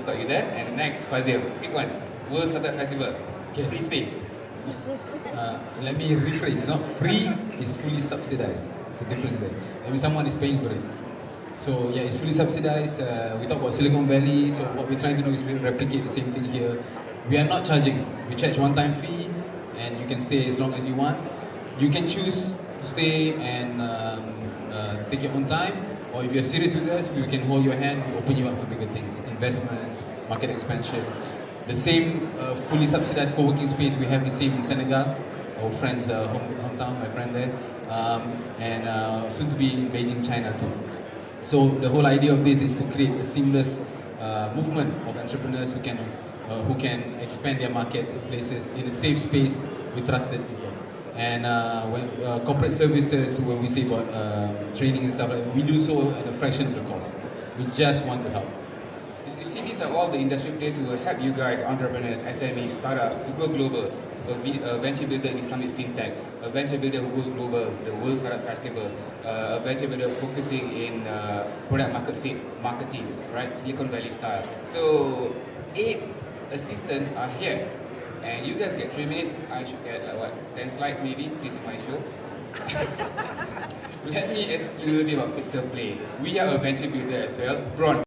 stop you there. And next, Fazil, pick one. World Startup Festival. Okay. Free space. Let me rephrase. It's not free, it's fully subsidized. It's a difference there. I mean, someone is paying for it. So yeah, it's fully subsidized. We talk about Silicon Valley. So what we're trying to do is replicate the same thing here. We are not charging. We charge one-time fee, and you can stay as long as you want. You can choose to stay and take your own time, or if you're serious with us, we can hold your hand, we open you up to bigger things, investments, market expansion. The same fully subsidized co-working space, we have the same in Senegal, our friend's hometown, my friend there, and soon to be in Beijing, China too. So the whole idea of this is to create a seamless movement of entrepreneurs who can expand their markets in places in a safe space with trusted people. And when corporate services, when we say about training and stuff, we do so at a fraction of the cost. We just want to help. You see, these are all the industry players who will help you guys, entrepreneurs, SMEs, startups, to go global. A venture builder in Islamic fintech, a venture builder who goes global, the World Startup Festival, a venture builder focusing in product market fit marketing, right? Silicon Valley style. So 8 assistants are here. And you guys get 3 minutes, I should get like what, 10 slides maybe, since it's my show. Let me explain a little bit about Pixel Play. We are a venture builder as well, Bron.